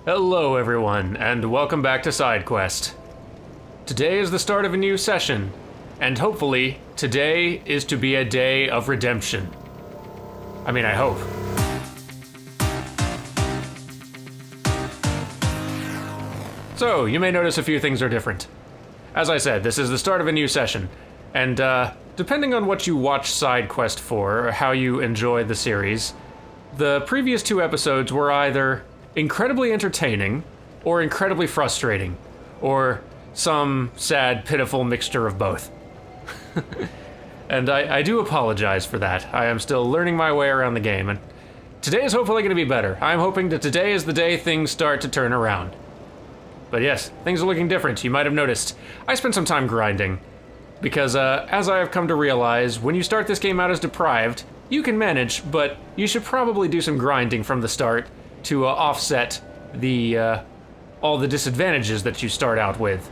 Hello everyone, and welcome back to SideQuest. Today is the start of a new session, and hopefully, today is to be a day of redemption. I mean, I hope. So, you may notice a few things are different. As I said, this is the start of a new session, and depending on what you watch SideQuest for, or how you enjoy the series, the previous two episodes were either incredibly entertaining, or incredibly frustrating, or some sad, pitiful mixture of both. And I do apologize for that. I am still learning my way around the game, and today is hopefully going to be better. I'm hoping that today is the day things start to turn around. But yes, things are looking different. You might have noticed. I spent some time grinding, because as I have come to realize, when you start this game out as deprived, you can manage, but you should probably do some grinding from the start to offset the all the disadvantages that you start out with.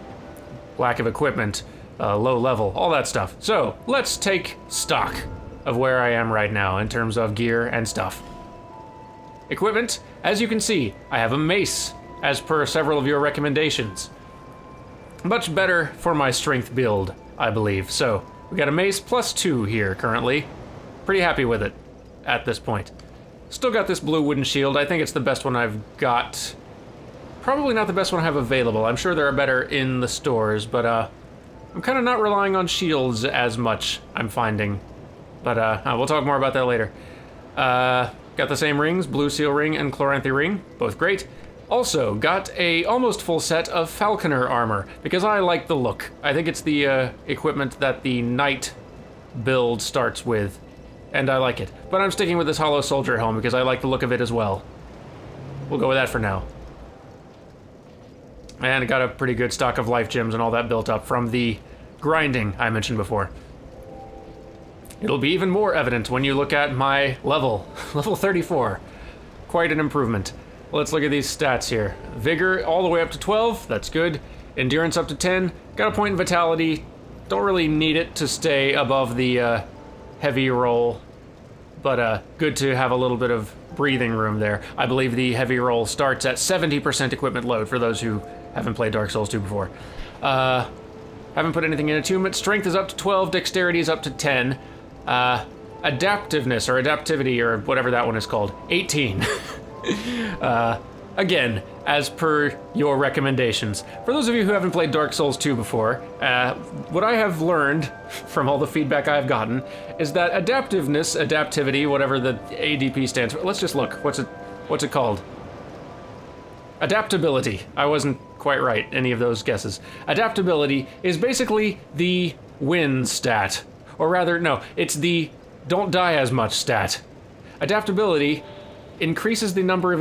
Lack of equipment, low level, all that stuff. So, let's take stock of where I am right now in terms of gear and stuff. Equipment, as you can see, I have a mace, as per several of your recommendations. Much better for my strength build, I believe. So, we got a mace +2 here currently. Pretty happy with it at this point. Still got this blue wooden shield. I think it's the best one I've got. Probably not the best one I have available. I'm sure there are better in the stores, but I'm kind of not relying on shields as much, I'm finding. But we'll talk more about that later. Got the same rings, blue seal ring and chloranthy ring, both great. Also, got a almost full set of falconer armor, because I like the look. I think it's the equipment that the knight build starts with, and I like it. But I'm sticking with this hollow soldier helm because I like the look of it as well. We'll go with that for now. And I got a pretty good stock of life gems and all that built up from the grinding I mentioned before. It'll be even more evident when you look at my level. Level 34. Quite an improvement. Let's look at these stats here. Vigor all the way up to 12, that's good. Endurance up to 10. Got a point in vitality. Don't really need it to stay above the heavy roll, but good to have a little bit of breathing room there. I believe the heavy roll starts at 70% equipment load for those who haven't played Dark Souls 2 before. Haven't put anything in attunement. Strength is up to 12, dexterity is up to 10. Adaptiveness or adaptivity or whatever that one is called, 18. Again, as per your recommendations. For those of you who haven't played Dark Souls 2 before, what I have learned from all the feedback I've gotten is that adaptiveness, adaptivity, whatever the ADP stands for, let's just look, what's it called? Adaptability. I wasn't quite right, any of those guesses. Adaptability is basically the win stat. Or rather, no, it's the don't die as much stat. Adaptability increases the number of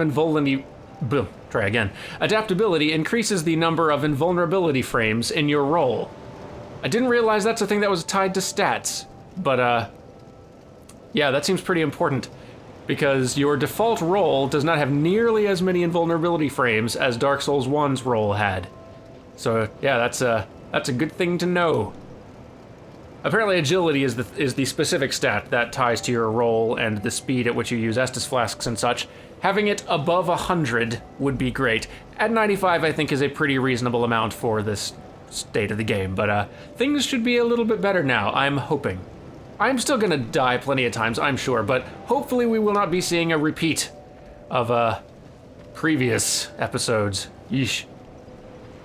Adaptability increases the number of invulnerability frames in your roll. I didn't realize that's a thing that was tied to stats, but yeah, that seems pretty important, because your default roll does not have nearly as many invulnerability frames as Dark Souls 1's roll had. So yeah, that's a good thing to know. Apparently agility is the specific stat that ties to your roll and the speed at which you use Estus flasks and such. Having it above 100 would be great. At 95 I think is a pretty reasonable amount for this state of the game, but things should be a little bit better now, I'm hoping. I'm still gonna die plenty of times, I'm sure, but hopefully we will not be seeing a repeat of previous episodes. Yeesh.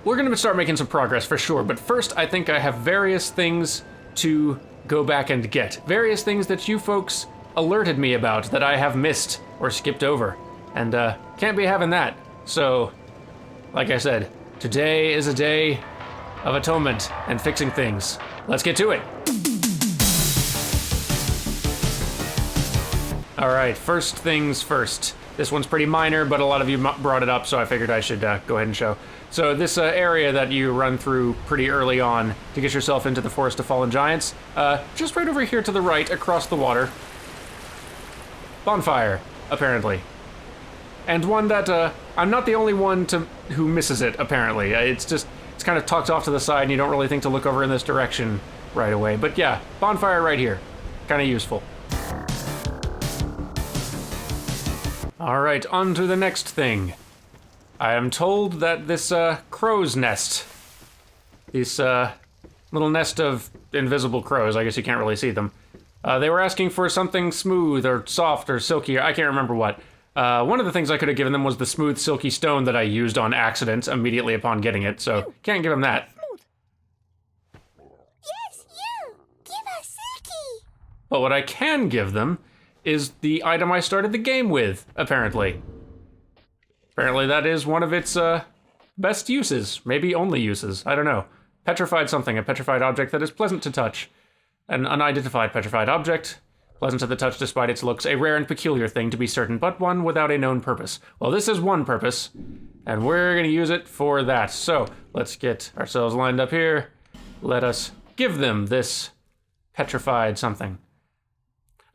We're gonna start making some progress for sure, but first I think I have various things to go back and get. Various things that you folks alerted me about that I have missed or skipped over. And can't be having that. So, like I said, today is a day of atonement and fixing things. Let's get to it. Alright, first things first. This one's pretty minor, but a lot of you brought it up, so I figured I should go ahead and show. So this area that you run through pretty early on to get yourself into the Forest of Fallen Giants, just right over here to the right, across the water. Bonfire, apparently. And one that, I'm not the only one who misses it, apparently. It's kind of tucked off to the side and you don't really think to look over in this direction right away. But yeah, bonfire right here. Kind of useful. Alright, on to the next thing. I am told that this crow's nest, this little nest of invisible crows, I guess you can't really see them, they were asking for something smooth or soft or silky, I can't remember what. One of the things I could have given them was the smooth silky stone that I used on accident immediately upon getting it, so can't give them that. Yes, you! Give us silky! But what I can give them is the item I started the game with, apparently. Apparently that is one of its best uses, maybe only uses, I don't know. Petrified something, a petrified object that is pleasant to touch. An unidentified petrified object, pleasant to the touch despite its looks, a rare and peculiar thing to be certain, but one without a known purpose. Well, this is one purpose, and we're gonna use it for that. So, let's get ourselves lined up here. Let us give them this petrified something.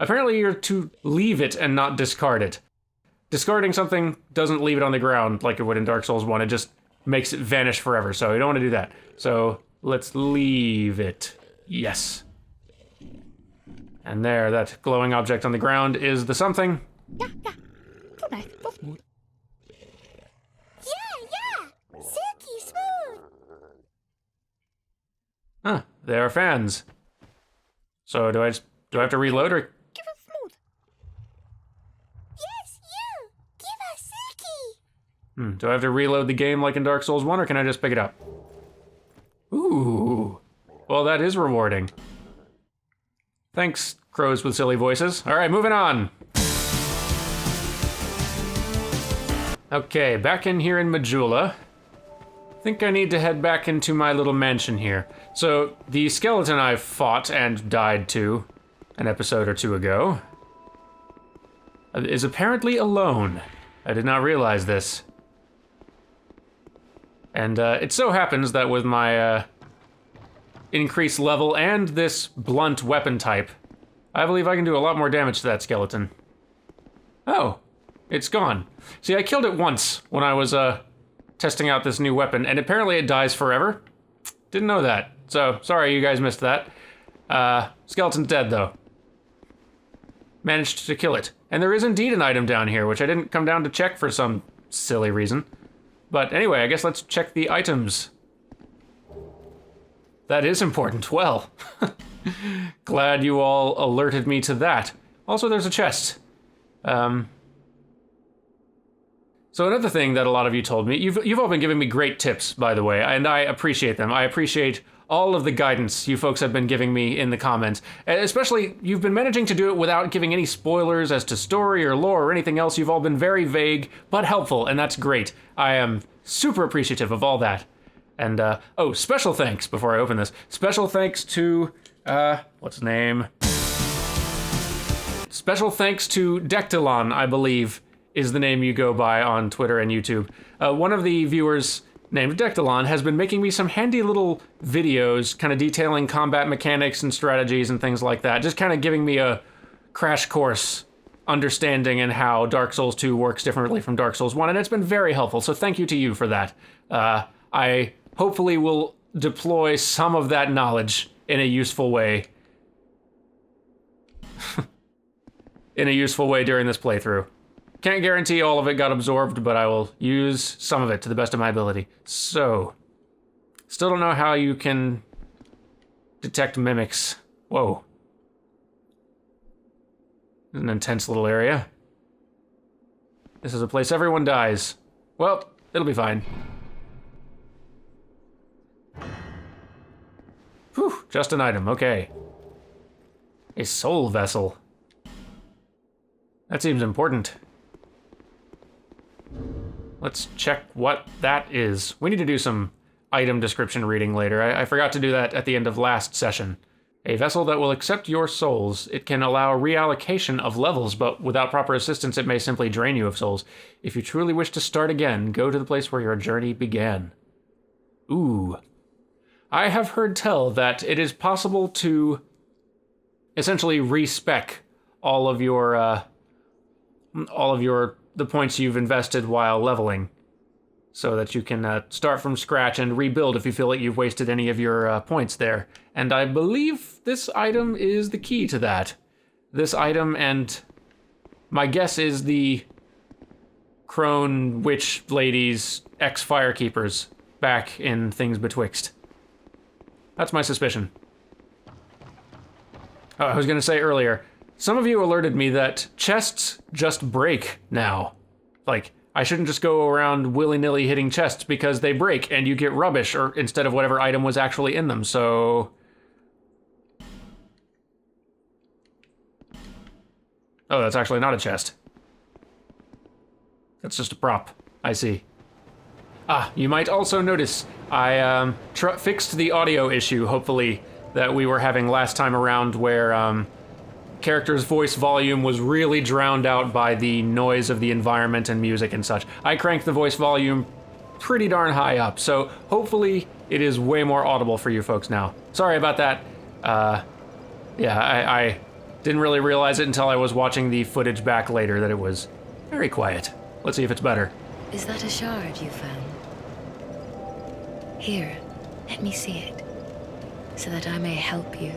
Apparently you're to leave it and not discard it. Discarding something doesn't leave it on the ground like it would in Dark Souls 1, it just makes it vanish forever, so you don't want to do that. So, let's leave it. Yes. And there, that glowing object on the ground is the something. Yeah. Silky smooth! Huh, they are fans. So do I have to reload or? Give us smooth. Yes, you! Give us silky! Do I have to reload the game like in Dark Souls 1 or can I just pick it up? Ooh. Well, that is rewarding. Thanks, crows with silly voices. All right, moving on. Okay, back in here in Majula. I think I need to head back into my little mansion here. So, the skeleton I fought and died to an episode or two ago is apparently alone. I did not realize this. And it so happens that with my increased level and this blunt weapon type, I believe I can do a lot more damage to that skeleton. Oh, it's gone. See, I killed it once when I was testing out this new weapon, and apparently it dies forever. Didn't know that, so sorry you guys missed that. Skeleton's dead though. Managed to kill it. And there is indeed an item down here, which I didn't come down to check for some silly reason. But anyway, I guess let's check the items. That is important. Well, glad you all alerted me to that. Also, there's a chest. So another thing that a lot of you told me, you've all been giving me great tips, by the way, and I appreciate them. I appreciate all of the guidance you folks have been giving me in the comments. Especially, you've been managing to do it without giving any spoilers as to story or lore or anything else. You've all been very vague, but helpful, and that's great. I am super appreciative of all that. And, oh, special thanks, before I open this. Special thanks to, what's his name? Special thanks to Dectalon, I believe, is the name you go by on Twitter and YouTube. One of the viewers named Dectalon has been making me some handy little videos kind of detailing combat mechanics and strategies and things like that. Just kind of giving me a crash course understanding and how Dark Souls 2 works differently from Dark Souls 1, and it's been very helpful, so thank you to you for that. I hopefully will deploy some of that knowledge in a useful way. In a useful way during this playthrough. Can't guarantee all of it got absorbed, but I will use some of it to the best of my ability. So, still don't know how you can detect mimics. Whoa. This is an intense little area. This is a place everyone dies. Well, it'll be fine. Whew, just an item, okay. A soul vessel. That seems important. Let's check what that is. We need to do some item description reading later. I forgot to do that at the end of last session. A vessel that will accept your souls. It can allow reallocation of levels, but without proper assistance it may simply drain you of souls. If you truly wish to start again, go to the place where your journey began. Ooh. I have heard tell that it is possible to essentially respec all of your the points you've invested while leveling, so that you can start from scratch and rebuild if you feel like you've wasted any of your points there. And I believe this item is the key to that. This item, and my guess is the crone witch ladies, ex-firekeepers, back in Things Betwixt. That's my suspicion. Oh, I was gonna say earlier, some of you alerted me that chests just break now. Like, I shouldn't just go around willy-nilly hitting chests because they break and you get rubbish or instead of whatever item was actually in them, so... Oh, that's actually not a chest. That's just a prop. I see. Ah, you might also notice I fixed the audio issue, hopefully, that we were having last time around where character's voice volume was really drowned out by the noise of the environment and music and such. I cranked the voice volume pretty darn high up, so hopefully it is way more audible for you folks now. Sorry about that. Yeah, I didn't really realize it until I was watching the footage back later that it was very quiet. Let's see if it's better. Is that a shard you found? Here, let me see it, so that I may help you.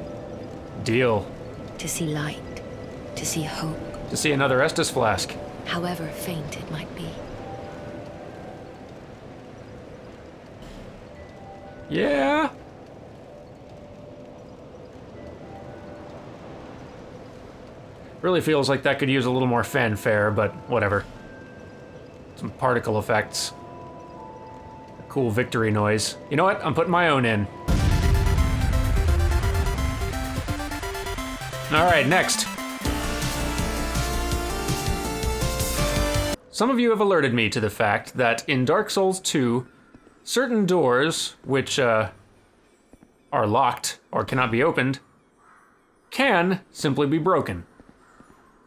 Deal. To see light, to see hope. To see another Estus flask. However faint it might be. Yeah. Really feels like that could use a little more fanfare, but whatever. Some particle effects. A cool victory noise. You know what? I'm putting my own in. Alright, next. Some of you have alerted me to the fact that in Dark Souls 2, certain doors, which are locked or cannot be opened, can simply be broken.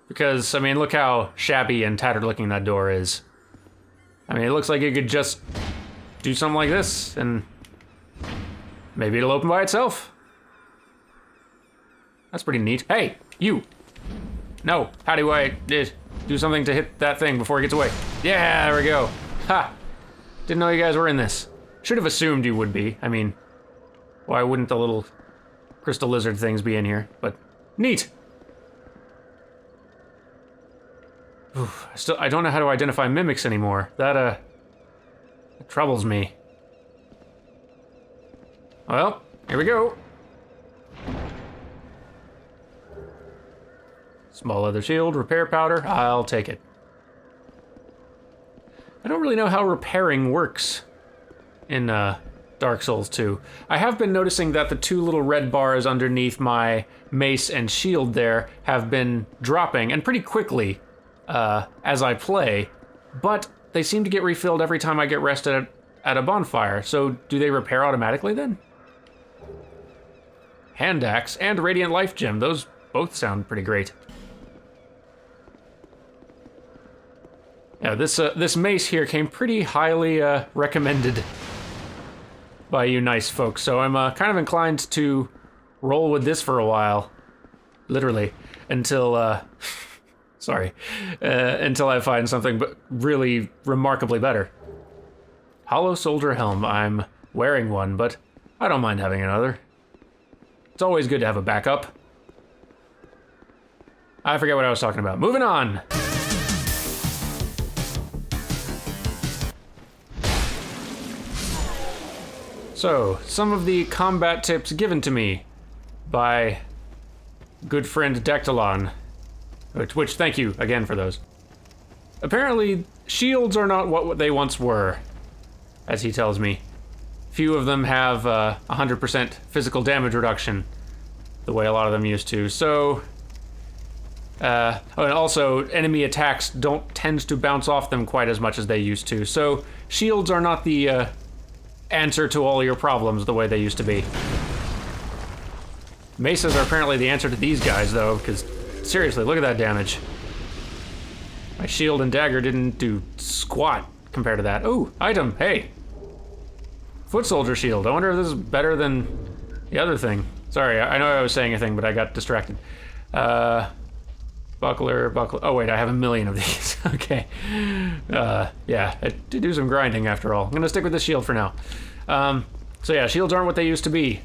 Because, I mean, look how shabby and tattered looking that door is. I mean, it looks like it could just do something like this, and maybe it'll open by itself. That's pretty neat. Hey, you! No, how do I do something to hit that thing before it gets away? Yeah, there we go. Ha! Didn't know you guys were in this. Should have assumed you would be. I mean, why wouldn't the little crystal lizard things be in here? But neat! Oof, I don't know how to identify mimics anymore. That troubles me. Well, here we go. Small leather shield, repair powder, I'll take it. I don't really know how repairing works in Dark Souls 2. I have been noticing that the two little red bars underneath my mace and shield there have been dropping, and pretty quickly, as I play, but they seem to get refilled every time I get rested at a bonfire, so do they repair automatically then? Hand axe and Radiant Life Gem, those both sound pretty great. Yeah, this mace here came pretty highly recommended by you nice folks, so I'm kind of inclined to roll with this for a while, literally, until until I find something really remarkably better. Hollow Soldier Helm, I'm wearing one, but I don't mind having another. It's always good to have a backup. I forget what I was talking about. Moving on! So, some of the combat tips given to me by good friend Dectalon, which thank you again for those. Apparently, shields are not what they once were, as he tells me. Few of them have 100% physical damage reduction, the way a lot of them used to, so... and also, enemy attacks don't tend to bounce off them quite as much as they used to, so shields are not the answer to all your problems the way they used to be. Maces are apparently the answer to these guys, though, because seriously, look at that damage. My shield and dagger didn't do squat compared to that. Ooh, item, hey! Foot soldier shield, I wonder if this is better than the other thing. Sorry, I know I was saying a thing, but I got distracted. Buckler, oh wait, I have a million of these, okay. Yeah, I did do some grinding after all. I'm gonna stick with this shield for now. So yeah, shields aren't what they used to be.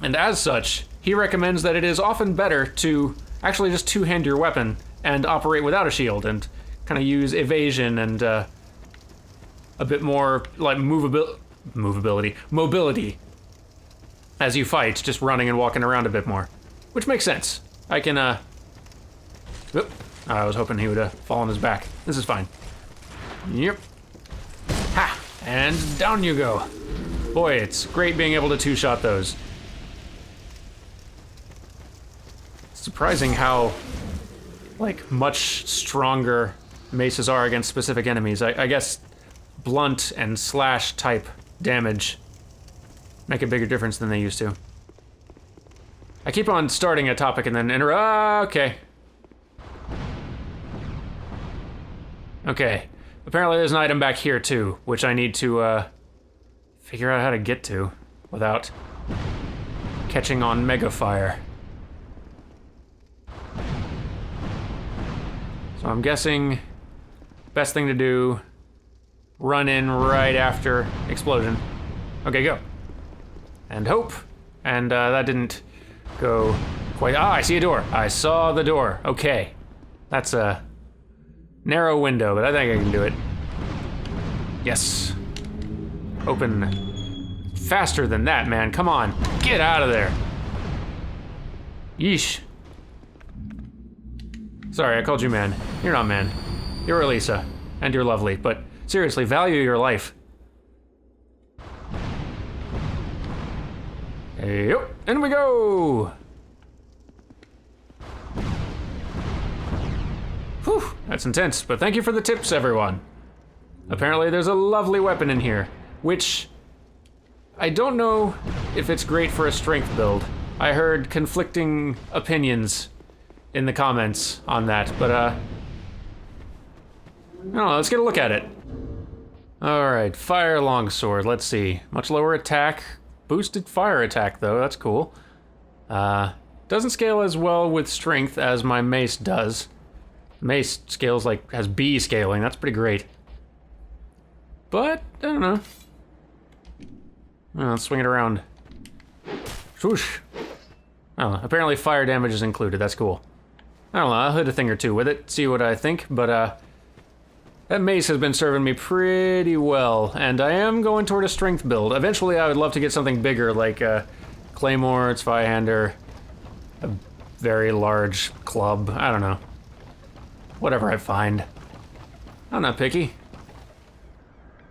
And as such, he recommends that it is often better to actually just two-hand your weapon and operate without a shield, and kind of use evasion and a bit more like mobility as you fight, just running and walking around a bit more, which makes sense. I can Oop. I was hoping he would fall on his back. This is fine. Yep. Ha! And down you go. Boy, it's great being able to two-shot those. It's surprising how, like, much stronger maces are against specific enemies. I guess blunt and slash type damage make a bigger difference than they used to. I keep on starting a topic and then okay. Okay. Apparently there's an item back here too, which I need to figure out how to get to without catching on mega fire. So I'm guessing best thing to do, run in right after explosion. Okay, go. And hope. And that didn't go quite. Ah, I see a door. I saw the door. Okay. That's a narrow window, but I think I can do it. Yes. Open faster than that, man. Come on. Get out of there. Yeesh. Sorry, I called you man. You're not man. You're Elisa. And you're lovely, but seriously, value your life. Hey, yep, in we go! Whew, that's intense, but thank you for the tips, everyone. Apparently there's a lovely weapon in here, which I don't know if it's great for a strength build. I heard conflicting opinions in the comments on that, but I don't know, let's get a look at it. Alright, fire longsword, let's see. Much lower attack, boosted fire attack though, that's cool. Doesn't scale as well with strength as my mace does. Mace scales like, has B scaling, that's pretty great. But, I don't know. Let's swing it around. Swoosh. Oh, apparently fire damage is included, that's cool. I don't know, I'll hit a thing or two with it, see what I think, but that mace has been serving me pretty well, and I am going toward a strength build. Eventually I would love to get something bigger, like a claymore, Zweihander, a very large club, I don't know. Whatever I find. I'm not picky.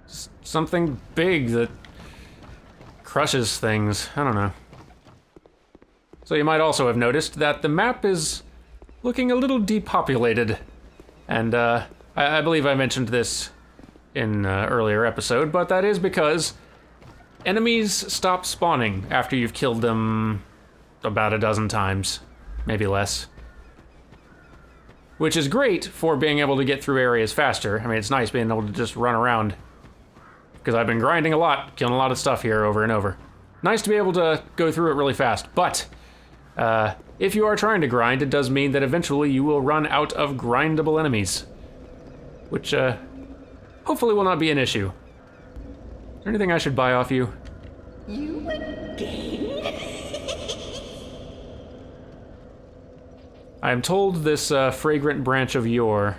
Just something big that crushes things, I don't know. So you might also have noticed that the map is looking a little depopulated, and I believe I mentioned this in an earlier episode, but that is because enemies stop spawning after you've killed them about a dozen times, maybe less. Which is great for being able to get through areas faster. I mean, it's nice being able to just run around, because I've been grinding a lot, killing a lot of stuff here over and over. Nice to be able to go through it really fast, but if you are trying to grind, it does mean that eventually you will run out of grindable enemies. Which, hopefully will not be an issue. Is there anything I should buy off you? You again? I am told this fragrant branch of yore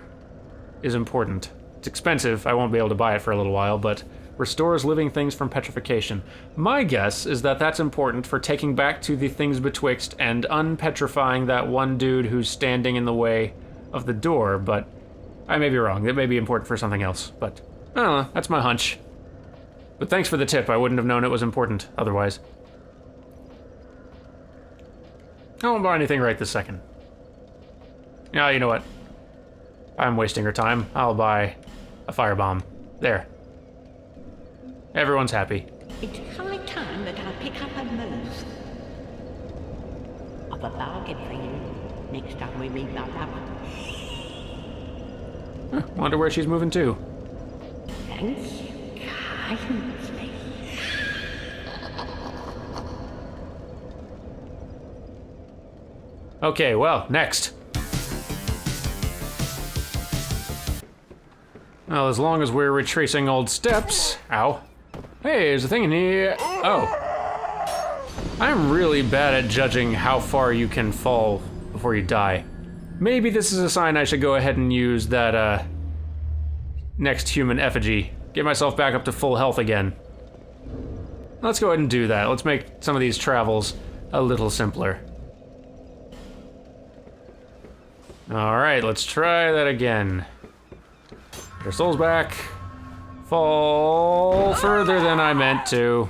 is important. It's expensive, I won't be able to buy it for a little while, but restores living things from petrification. My guess is that that's important for taking back to the things betwixt and unpetrifying that one dude who's standing in the way of the door, but I may be wrong. It may be important for something else, but I don't know, that's my hunch. But thanks for the tip, I wouldn't have known it was important otherwise. I won't buy anything right this second. Yeah, you know what? I'm wasting her time. I'll buy a firebomb. There. Everyone's happy. It's high time that I pick up a move. I've a bargain for you next time we meet my lover. Wonder where she's moving to. Thanks, kindly. Okay, well, next. Well, as long as we're retracing old steps... Ow. Hey, there's a thing in here. Oh. I'm really bad at judging how far you can fall before you die. Maybe this is a sign I should go ahead and use that, next human effigy. Get myself back up to full health again. Let's go ahead and do that. Let's make some of these travels a little simpler. Alright, let's try that again. Get our souls back. Fall further than I meant to.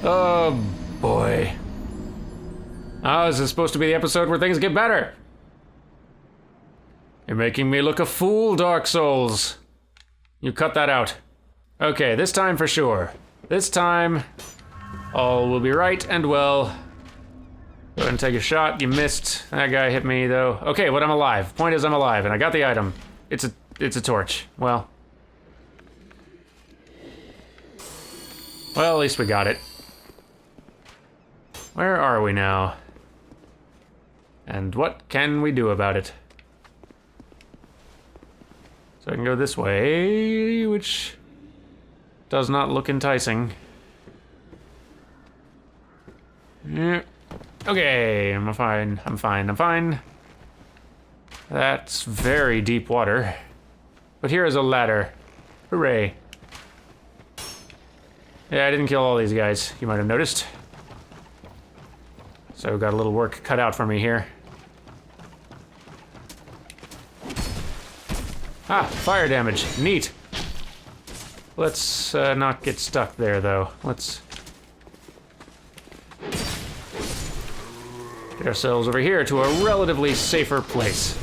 Oh boy. Oh, this is supposed to be the episode where things get better. You're making me look a fool, Dark Souls. You cut that out. Okay, this time for sure. This time, all will be right and well. Go ahead and take a shot. You missed. That guy hit me, though. Okay, but I'm alive. Point is, I'm alive, and I got the item. It's a torch. Well, at least we got it. Where are we now? And what can we do about it? So I can go this way, which does not look enticing. Yeah. Okay, I'm fine. That's very deep water. But here is a ladder. Hooray. Yeah, I didn't kill all these guys, you might have noticed. So got a little work cut out for me here. Ah, fire damage. Neat. Let's not get stuck there, though. Let's get ourselves over here to a relatively safer place.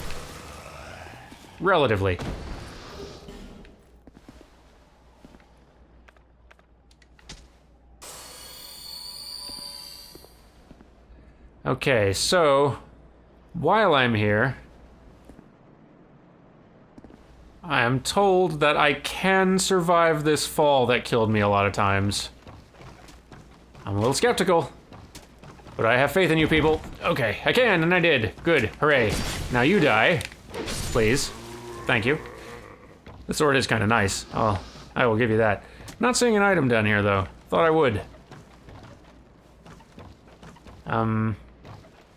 Relatively. Okay, so while I'm here, I am told that I can survive this fall that killed me a lot of times. I'm a little skeptical, but I have faith in you people. Okay, I can, and I did. Good, hooray. Now you die, please. Thank you. The sword is kind of nice. Oh, I will give you that. Not seeing an item down here, though. Thought I would.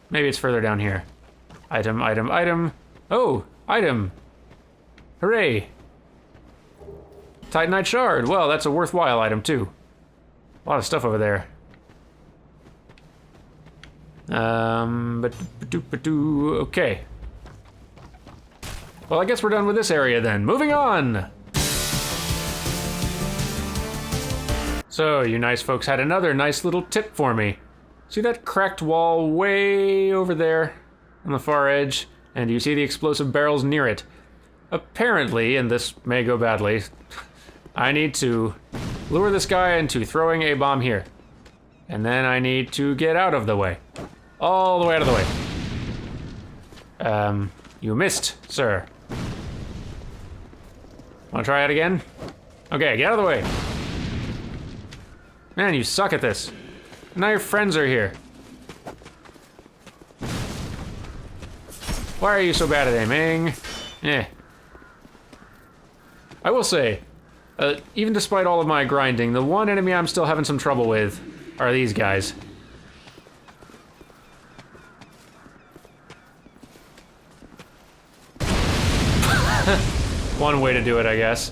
Maybe it's further down here. Item. Oh, item. Hooray. Titanite shard. Well, that's a worthwhile item, too. A lot of stuff over there. Okay. Well, I guess we're done with this area then. Moving on! So, you nice folks had another nice little tip for me. See that cracked wall way over there on the far edge? And you see the explosive barrels near it. Apparently, and this may go badly, I need to lure this guy into throwing a bomb here. And then I need to get out of the way. All the way out of the way. You missed, sir. Wanna try it again? Okay, get out of the way. Man, you suck at this. Now your friends are here. Why are you so bad at aiming? Eh. I will say, even despite all of my grinding, the one enemy I'm still having some trouble with are these guys. One way to do it, I guess.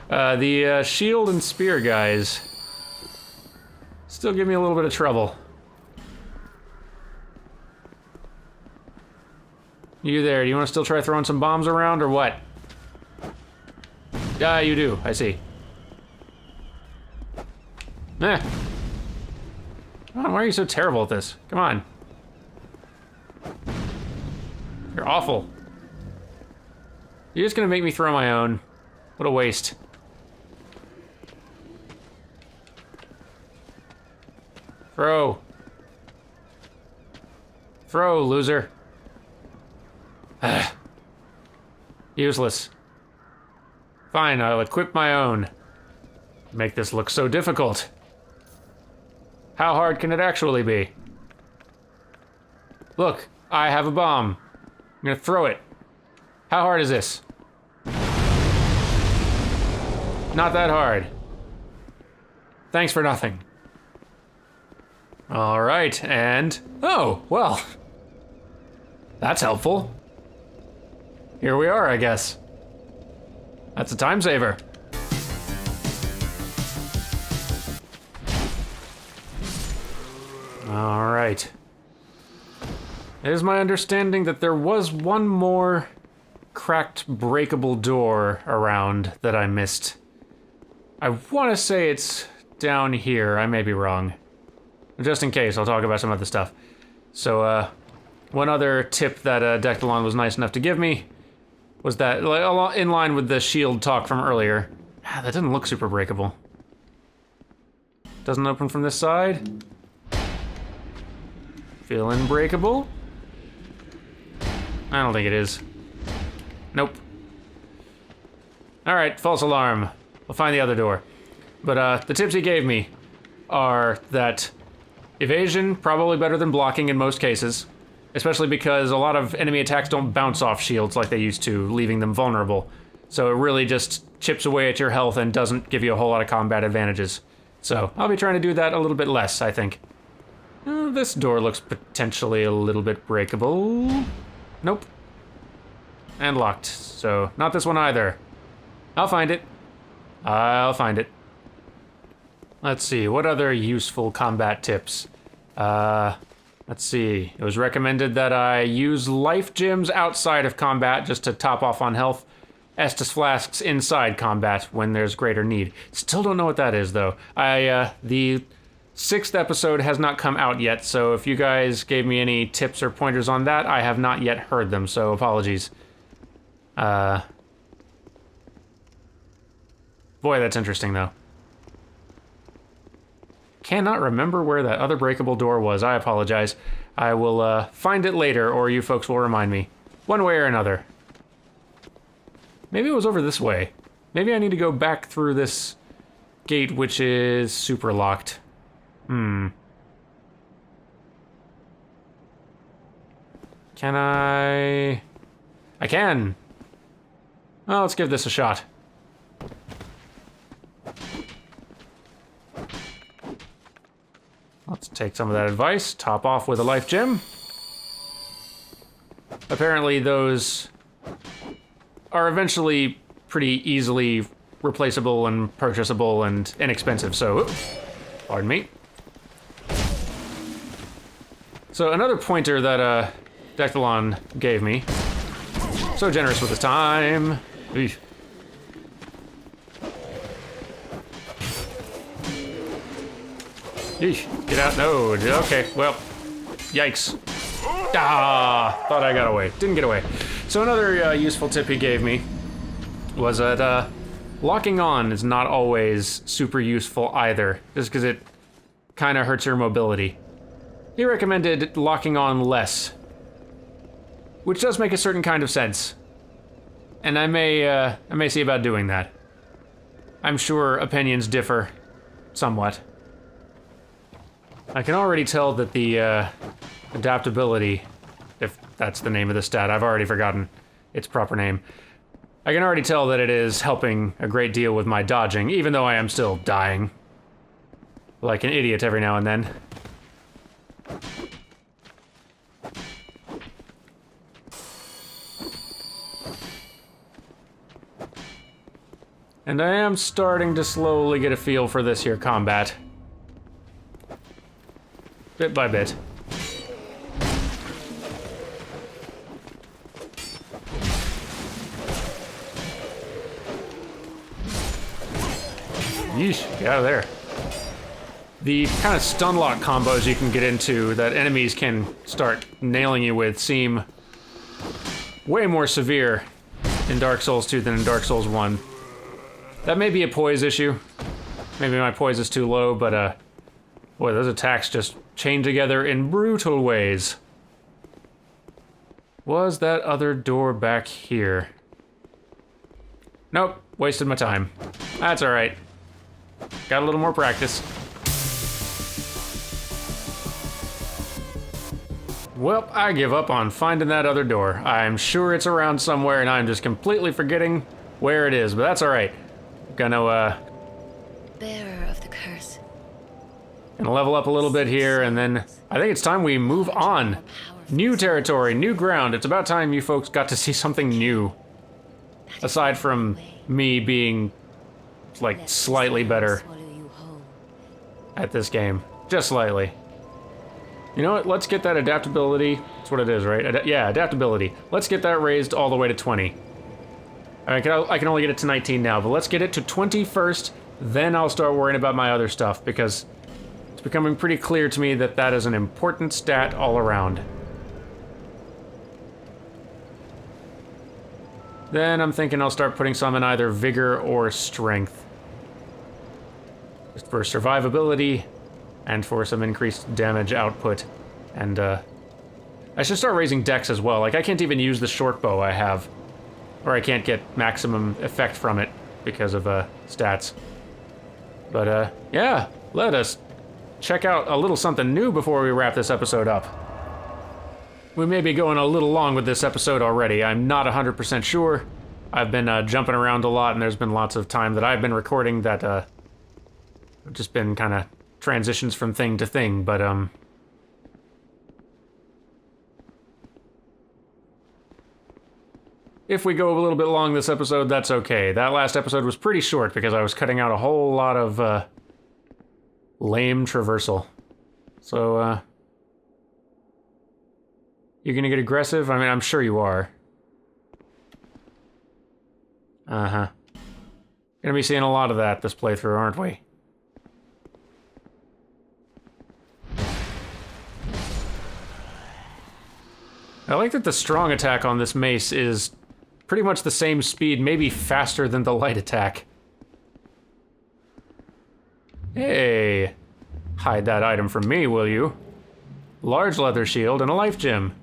The shield and spear guys still give me a little bit of trouble. You there, do you want to still try throwing some bombs around or what? Ah, you do, I see. Eh. Come on, why are you so terrible at this? Come on. You're awful. You're just gonna make me throw my own. What a waste. Throw. Throw, loser. Useless. Fine, I'll equip my own. Make this look so difficult. How hard can it actually be? Look, I have a bomb. I'm gonna throw it. How hard is this? Not that hard. Thanks for nothing. All right, and... oh, well. That's helpful. Here we are, I guess. That's a time saver. All right. It is my understanding that there was one more cracked, breakable door around that I missed. I want to say it's down here. I may be wrong. Just in case, I'll talk about some other stuff. So, one other tip that Dectalon was nice enough to give me was that, like, in line with the shield talk from earlier. That didn't look super breakable. Doesn't open from this side. Feeling breakable? I don't think it is. Nope. Alright, false alarm. We'll find the other door. But the tips he gave me are that evasion, probably better than blocking in most cases, especially because a lot of enemy attacks don't bounce off shields like they used to, leaving them vulnerable. So it really just chips away at your health and doesn't give you a whole lot of combat advantages. So I'll be trying to do that a little bit less, I think. This door looks potentially a little bit breakable. Nope. And locked, so not this one either. I'll find it. I'll find it. Let's see, what other useful combat tips? Let's see. It was recommended that I use life gems outside of combat just to top off on health. Estus flasks inside combat when there's greater need. Still don't know what that is, though. The 6th episode has not come out yet, so if you guys gave me any tips or pointers on that, I have not yet heard them, so apologies. Boy, that's interesting, though. Cannot remember where that other breakable door was. I apologize. I will find it later, or you folks will remind me. One way or another. Maybe it was over this way. Maybe I need to go back through this gate, which is super locked. Can I... I can! Well, let's give this a shot. Let's take some of that advice, top off with a life gem. Apparently those are eventually pretty easily replaceable and purchasable and inexpensive, so... Pardon me. So another pointer that Dectalon gave me. So generous with his time. Eesh. Eesh. Get out. No. Okay. Well. Yikes. Ah. Thought I got away. Didn't get away. So another useful tip he gave me was that locking on is not always super useful either, just because it kind of hurts your mobility. He recommended locking on less, which does make a certain kind of sense. And I may see about doing that. I'm sure opinions differ somewhat. I can already tell that the adaptability, if that's the name of the stat, I've already forgotten its proper name. I can already tell that it is helping a great deal with my dodging, even though I am still dying. Like an idiot every now and then. And I am starting to slowly get a feel for this here combat. Bit by bit. Yeesh, get out of there. The kind of stun lock combos you can get into that enemies can start nailing you with seem way more severe in Dark Souls 2 than in Dark Souls 1. That may be a poise issue. Maybe my poise is too low, but boy, those attacks just chain together in brutal ways. Was that other door back here? Nope, wasted my time. That's alright. Got a little more practice. Well, I give up on finding that other door. I'm sure it's around somewhere and I'm just completely forgetting where it is, but that's alright. Gonna, Bearer of the curse. Gonna level up a little bit here, and then I think it's time we move on. New territory, new ground. It's about time you folks got to see something new. Aside from me being, like, slightly better at this game. Just slightly. You know what? Let's get that adaptability. That's what it is, right? Yeah, adaptability. Let's get that raised all the way to 20. I can only get it to 19 now, but let's get it to 20 first, then I'll start worrying about my other stuff, because it's becoming pretty clear to me that that is an important stat all around. Then I'm thinking I'll start putting some in either vigor or strength. Just for survivability, and for some increased damage output. And, I should start raising dex as well. Like, I can't even use the short bow I have. Or I can't get maximum effect from it because of, stats. But, yeah, let us check out a little something new before we wrap this episode up. We may be going a little long with this episode already. I'm not 100% sure. I've been, jumping around a lot, and there's been lots of time that I've been recording that, I've just been kind of transitions from thing to thing, but, if we go a little bit long this episode, that's okay. That last episode was pretty short because I was cutting out a whole lot of, lame traversal. So, you're gonna get aggressive? I mean, I'm sure you are. Uh-huh. Gonna be seeing a lot of that this playthrough, aren't we? I like that the strong attack on this mace is pretty much the same speed, maybe faster than the light attack. Hey, hide that item from me, will you? Large leather shield and a life gem.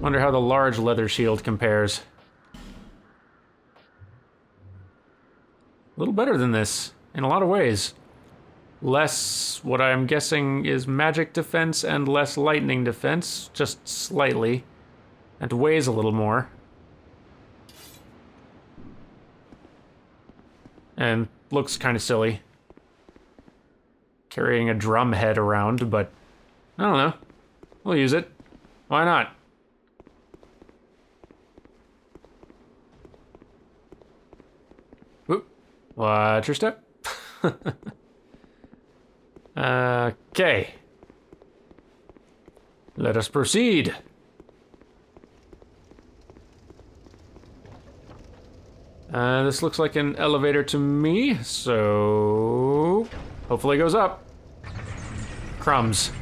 Wonder how the large leather shield compares. A little better than this, in a lot of ways. Less, what I'm guessing is magic defense and less lightning defense, just slightly. And weighs a little more. And looks kind of silly. Carrying a drum head around, but I don't know. We'll use it. Why not? Oop. Watch your step. Okay. Let us proceed. This looks like an elevator to me, so hopefully it goes up. Crumbs.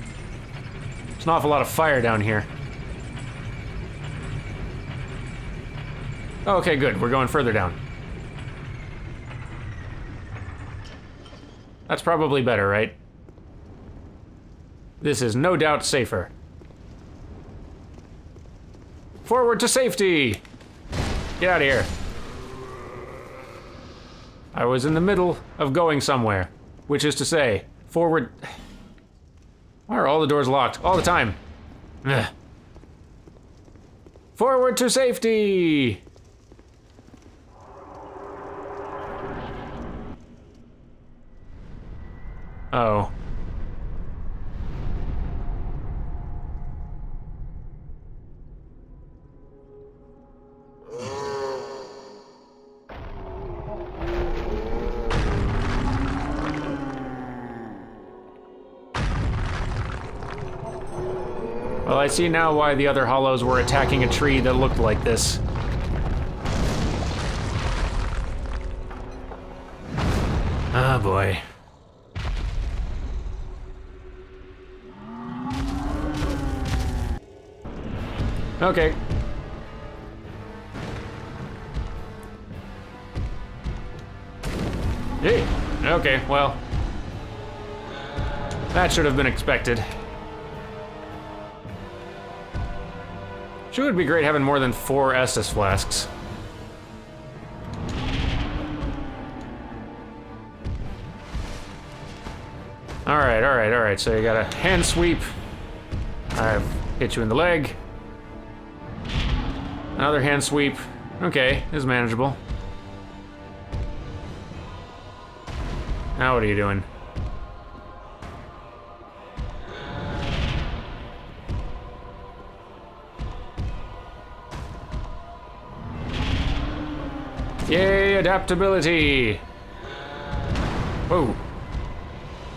There's an awful lot of fire down here. Okay, good. We're going further down. That's probably better, right? This is no doubt safer. Forward to safety! Get out of here. I was in the middle of going somewhere, which is to say, forward... Why are all the doors locked? All the time. Ugh. Forward to safety! Oh. Well, I see now why the other hollows were attacking a tree that looked like this. Oh boy. Okay. Hey, okay, well. That should have been expected. Sure would be great having more than 4 Estus flasks. Alright, so you got a hand sweep. I've hit you in the leg. Another hand sweep. Okay, is manageable. Now what are you doing? Yay, adaptability! Whoa.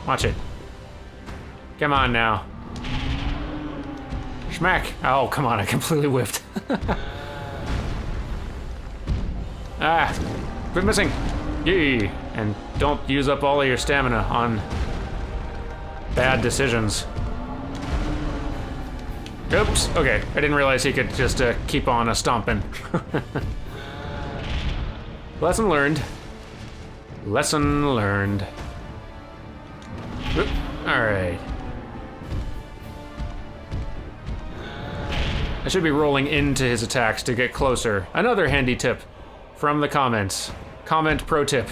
Watch it. Come on now. Schmack! Oh, come on, I completely whiffed. Ah, quit missing. Yee! And don't use up all of your stamina on bad decisions. Oops, okay. I didn't realize he could just keep on stomping. Lesson learned. Lesson learned. Alright. I should be rolling into his attacks to get closer. Another handy tip from the comments. Comment pro tip.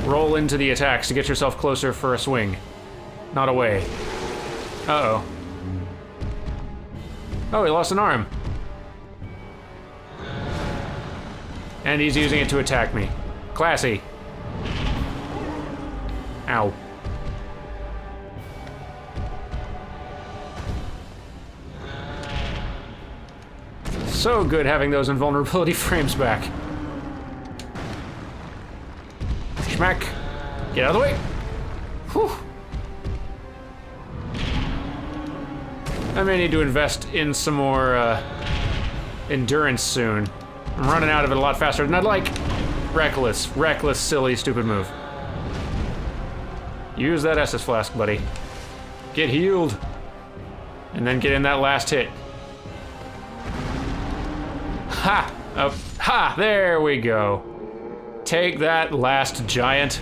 Roll into the attacks to get yourself closer for a swing. Not away. Uh-oh. Oh, he lost an arm. And he's using it to attack me. Classy. Ow. So good having those invulnerability frames back. Schmack. Get out of the way. Whew. I may need to invest in some more endurance soon. I'm running out of it a lot faster than I'd like. Reckless, silly, stupid move. Use that Estus flask, buddy. Get healed. And then get in that last hit. Ha! Ha! There we go. Take that, last giant.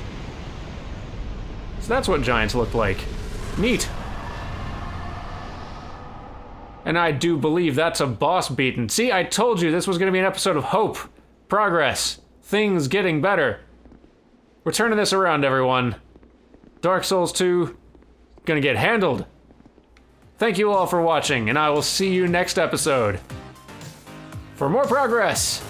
So that's what giants look like. Neat. And I do believe that's a boss beaten. See, I told you this was going to be an episode of hope, progress, things getting better. We're turning this around, everyone. Dark Souls 2, gonna get handled. Thank you all for watching, and I will see you next episode for more progress.